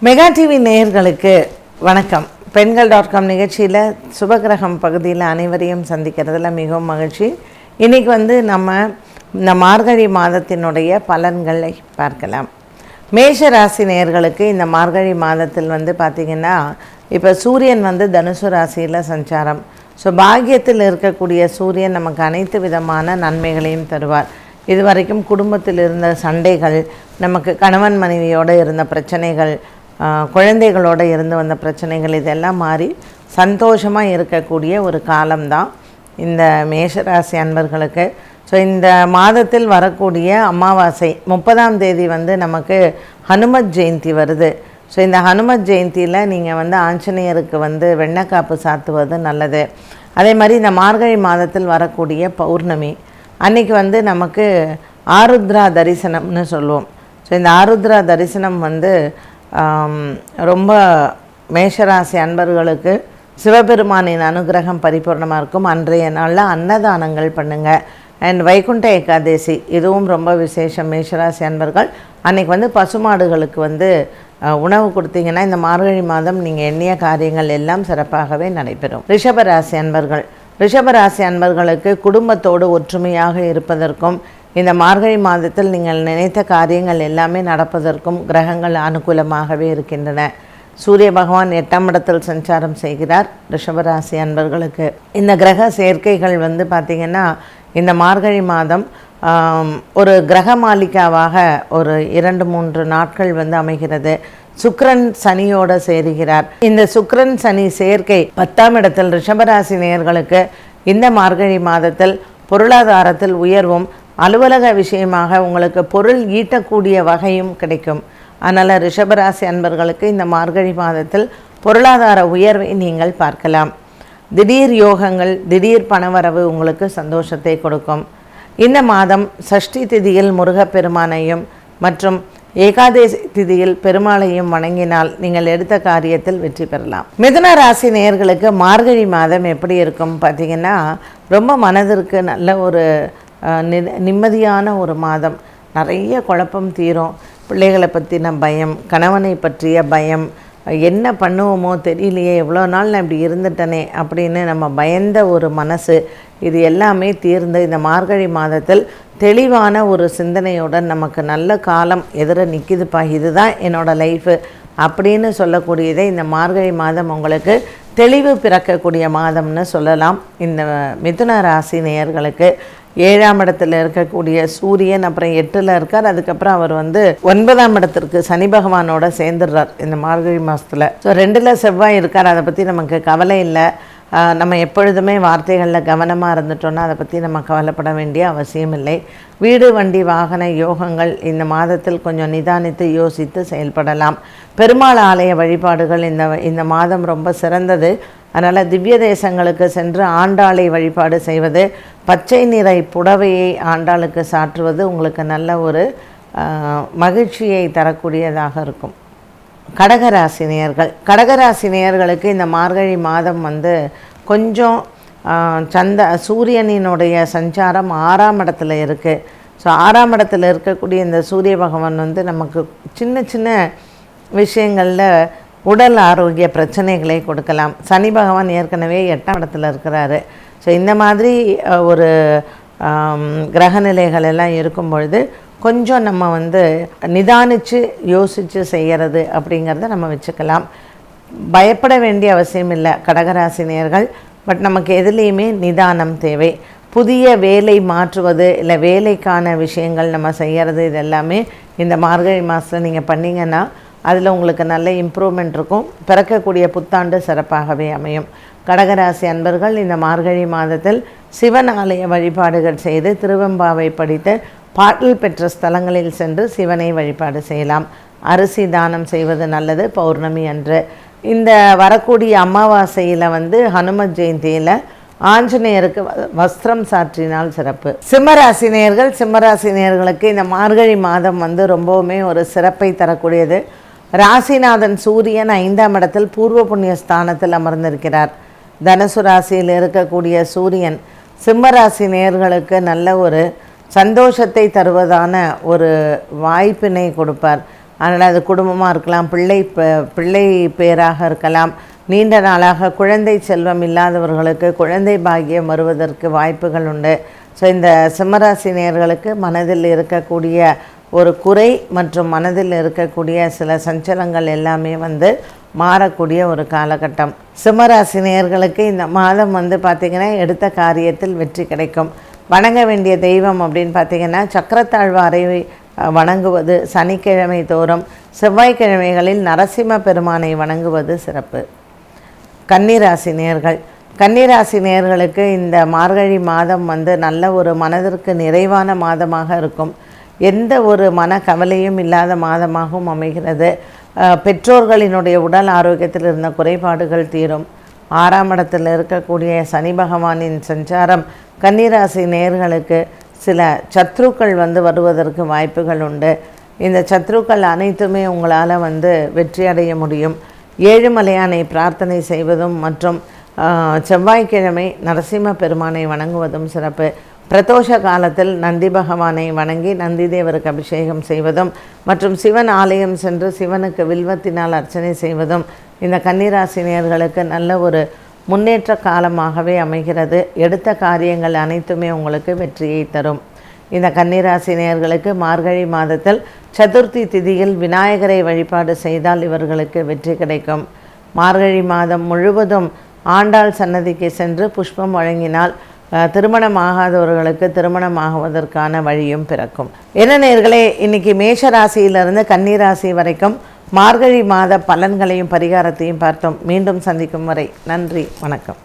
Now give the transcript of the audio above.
Mega TV நேயர்களுக்கு வணக்கம். பெண்கள்.com நிகழ்ச்சியில் சுபகிரகம் பகுதியில் அனைவரையும் சந்திக்கிறதுல மிகவும் மகிழ்ச்சி. இன்றைக்கி நம்ம இந்த மார்கழி மாதத்தினுடைய பலன்களை பார்க்கலாம். மேஷ ராசி நேயர்களுக்கு இந்த மார்கழி மாதத்தில் பார்த்திங்கன்னா இப்போ சூரியன் தனுசு ராசியில் சஞ்சாரம். ஸோ பாக்கியத்தில் இருக்கக்கூடிய சூரியன் நமக்கு அனைத்து விதமான நன்மைகளையும் தருவார். இதுவரைக்கும் குடும்பத்தில் இருந்த சண்டைகள், நமக்கு கணவன் மனைவியோடு இருந்த பிரச்சனைகள், குழந்தைகளோடு இருந்து வந்த பிரச்சனைகள் இதெல்லாம் மாறி சந்தோஷமாக இருக்கக்கூடிய ஒரு காலம்தான் இந்த மேஷராசி அன்பர்களுக்கு. ஸோ இந்த மாதத்தில் வரக்கூடிய அமாவாசை 30ஆம் தேதி நமக்கு ஹனுமத் ஜெயந்தி வருது. ஸோ இந்த ஹனுமத் ஜெயந்தியில் நீங்கள் ஆஞ்சநேயருக்கு வெண்ணக்காப்பு சாத்துவது நல்லது. அதே மாதிரி இந்த மார்கழி மாதத்தில் வரக்கூடிய பௌர்ணமி அன்றைக்கி நமக்கு ஆருத்ரா தரிசனம்னு சொல்லுவோம். ஸோ இந்த ஆருத்ரா தரிசனம் ரொம்ப மேஷராசி அன்பர்களுக்கு சிவபெருமானின் அனுகிரகம் பரிபூர்ணமாக இருக்கும். அன்றைய நாளில் அன்னதானங்கள் பண்ணுங்கள். அண்ட் வைகுண்ட ஏகாதேசி இதுவும் ரொம்ப விசேஷம். மேஷராசி அன்பர்கள் அன்றைக்கி பசுமாடுகளுக்கு உணவு கொடுத்தீங்கன்னா இந்த மார்கழி மாதம் நீங்கள் எண்ணிய காரியங்கள் எல்லாம் சிறப்பாகவே நடைபெறும். ரிஷபராசி அன்பர்களுக்கு குடும்பத்தோடு ஒற்றுமையாக இருப்பதற்கும் இந்த மார்கழி மாதத்தில் நீங்கள் நினைத்த காரியங்கள் எல்லாமே நடப்பதற்கும் கிரகங்கள் அனுகூலமாகவே இருக்கின்றன. சூரிய பகவான் 8ஆம் இடத்தில் சஞ்சாரம் செய்கிறார். ரிஷபராசி அன்பர்களுக்கு இந்த கிரக சேர்க்கைகள் பார்த்திங்கன்னா இந்த மார்கழி மாதம் ஒரு கிரக மாளிகாவாக ஒரு 2-3 நாட்கள் அமைகிறது. சுக்கிரன் சனியோடு சேருகிறார். இந்த சுக்கிரன் சனி சேர்க்கை 10ஆம் இடத்தில் ரிஷபராசி நேயர்களுக்கு இந்த மார்கழி மாதத்தில் பொருளாதாரத்தில் உயர்வும், அலுவலக விஷயமாக உங்களுக்கு பொருள் ஈட்டக்கூடிய வகையும் கிடைக்கும். அதனால் ரிஷபராசி அன்பர்களுக்கு இந்த மார்கழி மாதத்தில் பொருளாதார உயர்வை நீங்கள் பார்க்கலாம். திடீர் யோகங்கள், திடீர் பணவரவு உங்களுக்கு சந்தோஷத்தை கொடுக்கும். இந்த மாதம் சஷ்டி திதியில் முருகப்பெருமானையும் மற்றும் ஏகாதேசி திதியில் பெருமாளையும் வணங்கினால் நீங்கள் எடுத்த காரியத்தில் வெற்றி பெறலாம். மிதுன ராசி நேயர்களுக்கு மார்கழி மாதம் எப்படி இருக்கும் பார்த்திங்கன்னா ரொம்ப மனதிற்கு நல்ல ஒரு நிம்மதியான ஒரு மாதம். நிறைய குழப்பம் தீரும். பிள்ளைகளை பற்றின பயம், கணவனை பற்றிய பயம், என்ன பண்ணுவோமோ தெரியலையே, எவ்வளோ நாள் நான் இப்படி இருந்துட்டனே அப்படின்னு நம்ம பயந்த ஒரு மனசு, இது எல்லாமே தீர்ந்து இந்த மார்கழி மாதத்தில் தெளிவான ஒரு சிந்தனையுடன் நமக்கு நல்ல காலம் எதிர நிற்கிதுப்பா, இதுதான் என்னோடய லைஃபு அப்படின்னு சொல்லக்கூடியதை இந்த மார்கழி மாதம் உங்களுக்கு தெளிவு பிறக்கக்கூடிய மாதம்னு சொல்லலாம். இந்த மிதுன ராசி நேயர்களுக்கு 7ஆம் இடத்துல இருக்கக்கூடிய சூரியன் அப்புறம் 8ல் இருக்கார். அதுக்கப்புறம் அவர் 9ஆம் இடத்திற்கு சனி பகவானோட சேர்ந்துடுறார் இந்த மார்கழி மாதத்தில். ஸோ 2ல் செவ்வாய் இருக்கார். அதை பற்றி நமக்கு கவலை இல்லை. நம்ம எப்பொழுதுமே வார்த்தைகளில் கவனமாக இருந்துட்டோன்னா அதை பற்றி நம்ம கவலைப்பட வேண்டிய அவசியம் இல்லை. வீடு வண்டி வாகன யோகங்கள் இந்த மாதத்தில் கொஞ்சம் நிதானித்து யோசித்து செயல்படலாம். பெருமாள் ஆலய வழிபாடுகள் இந்த மாதம் ரொம்ப சிறந்தது. அதனால் திவ்ய தேசங்களுக்கு சென்று ஆண்டாளை வழிபாடு செய்வது, பச்சை நிறை புடவையை ஆண்டாளுக்கு சாற்றுவது உங்களுக்கு நல்ல ஒரு மகிழ்ச்சியை தரக்கூடியதாக இருக்கும். கடகராசி நேயர்களுக்கு இந்த மார்கழி மாதம் கொஞ்சம் சூரியனினுடைய சஞ்சாரம் 6ஆம் இடத்துல இருக்குது. ஸோ 6ஆம் இடத்துல இருக்கக்கூடிய இந்த சூரிய பகவான் நமக்கு சின்ன சின்ன விஷயங்களில் உடல் ஆரோக்கிய பிரச்சனைகளை கொடுக்கலாம். சனி பகவான் ஏற்கனவே 8ஆம் இடத்துல இருக்கிறாரு. ஸோ இந்த மாதிரி ஒரு கிரகநிலைகள் எல்லாம் இருக்கும் பொழுது கொஞ்சம் நம்ம நிதானித்து யோசித்து செய்கிறது அப்படிங்கிறத நம்ம வச்சுக்கலாம். பயப்பட வேண்டிய அவசியம் இல்லை கடகராசி நேயர்கள். பட் நமக்கு எதுலேயுமே நிதானம் தேவை. புதிய வேலை மாற்றுவது, இல்லை வேலைக்கான விஷயங்கள் நம்ம செய்கிறது, இது எல்லாமே இந்த மார்கழி மாதத்தில் நீங்கள் பண்ணிங்கன்னா அதில் உங்களுக்கு நல்ல இம்ப்ரூவ்மெண்ட் இருக்கும். பிறக்கக்கூடிய புத்தாண்டு சிறப்பாகவே அமையும். கடகராசி அன்பர்கள் இந்த மார்கழி மாதத்தில் சிவன் ஆலய வழிபாடுகள் செய்து திருவெம்பாவை படித்து பாடல் பெற்ற ஸ்தலங்களில் சென்று சிவனை வழிபாடு செய்யலாம். அரிசி தானம் செய்வது நல்லது பௌர்ணமி அன்று. இந்த வரக்கூடிய அமாவாசையில் ஹனுமத் ஜெயந்தியில் ஆஞ்சநேயருக்கு வஸ்திரம் சாற்றினால் சிறப்பு. சிம்மராசி நேயர்களுக்கு இந்த மார்கழி மாதம் ரொம்பவுமே ஒரு சிறப்பை தரக்கூடியது. ராசிநாதன் சூரியன் 5ஆம் இடத்தில் பூர்வ புண்ணிய ஸ்தானத்தில் அமர்ந்திருக்கிறார். தனுசு ராசியில் இருக்கக்கூடிய சூரியன் சிம்மராசி நேயர்களுக்கு நல்ல ஒரு சந்தோஷத்தை தருவதான ஒரு வாய்ப்பினை கொடுப்பார். அதனால் அது குடும்பமாக இருக்கலாம், பிள்ளை பேராக இருக்கலாம், நீண்ட நாளாக குழந்தை செல்வம் இல்லாதவர்களுக்கு குழந்தை பாக்கியம் வருவதற்கு வாய்ப்புகள் உண்டு. ஸோ இந்த சிம்மராசி நேயர்களுக்கு மனதில் இருக்கக்கூடிய ஒரு குறை மற்றும் மனதில் இருக்கக்கூடிய சில சஞ்சலங்கள் எல்லாமே மாறக்கூடிய ஒரு காலகட்டம். சிம்மராசி நேயர்களுக்கு இந்த மாதம் பார்த்திங்கன்னா எடுத்த காரியத்தில் வெற்றி கிடைக்கும். வணங்க வேண்டிய தெய்வம் அப்படின்னு பார்த்திங்கன்னா சக்கரத்தாழ்வாரை வணங்குவது, சனிக்கிழமை தோறும் செவ்வாய்க்கிழமைகளில் நரசிம்ம பெருமானை வணங்குவது சிறப்பு. கன்னிராசி நேயர்கள், கன்னிராசி நேயர்களுக்கு இந்த மார்கழி மாதம் நல்ல ஒரு மனதிற்கு நிறைவான மாதமாக இருக்கும். எந்த ஒரு மன கவலையும் இல்லாத மாதமாகவும் அமைகிறது. பெற்றோர்களினுடைய உடல் ஆரோக்கியத்தில் இருந்த குறைபாடுகள் தீரும். 6ஆம் இடத்தில் இருக்கக்கூடிய சனி பகவானின் சஞ்சாரம் கன்னிராசி நேயர்களுக்கு சில சத்ருக்கள் வருவதற்கு வாய்ப்புகள் உண்டு. இந்த சத்ருக்கள் அனைத்துமே உங்களால் வெற்றி அடைய முடியும். ஏழுமலையானை பிரார்த்தனை செய்வதும் மற்றும் செவ்வாய்க்கிழமை நரசிம்ம பெருமானை வணங்குவதும் சிறப்பு. பிரதோஷ காலத்தில் நந்தி பகவானை வணங்கி நந்தி தேவருக்கு அபிஷேகம் செய்வதும் மற்றும் சிவன் ஆலயம் சென்று சிவனுக்கு வில்வத்தினால் அர்ச்சனை செய்வதும் இந்த கன்னிராசி நேயர்களுக்கு நல்ல ஒரு முன்னேற்ற காலமாகவே அமைகிறது. எடுத்த காரியங்கள் அனைத்துமே உங்களுக்கு வெற்றியை தரும். இந்த கன்னிராசி நேயர்களுக்கு மார்கழி மாதத்தில் சதுர்த்தி திதியில் விநாயகரை வழிபாடு செய்தால் இவர்களுக்கு வெற்றி கிடைக்கும். மார்கழி மாதம் முழுவதும் ஆண்டாள் சன்னதிக்கு சென்று புஷ்பம் வழங்கினால் திருமணமாகாதவர்களுக்கு திருமணமாகுவதற்கான வழியும் பிறக்கும். என்ன நேயர்களே, இன்றைக்கி மேஷராசியிலிருந்து கன்னிராசி வரைக்கும் மார்கழி மாத பலன்களையும் பரிகாரத்தையும் பார்த்தோம். மீண்டும் சந்திக்கும் வரை நன்றி, வணக்கம்.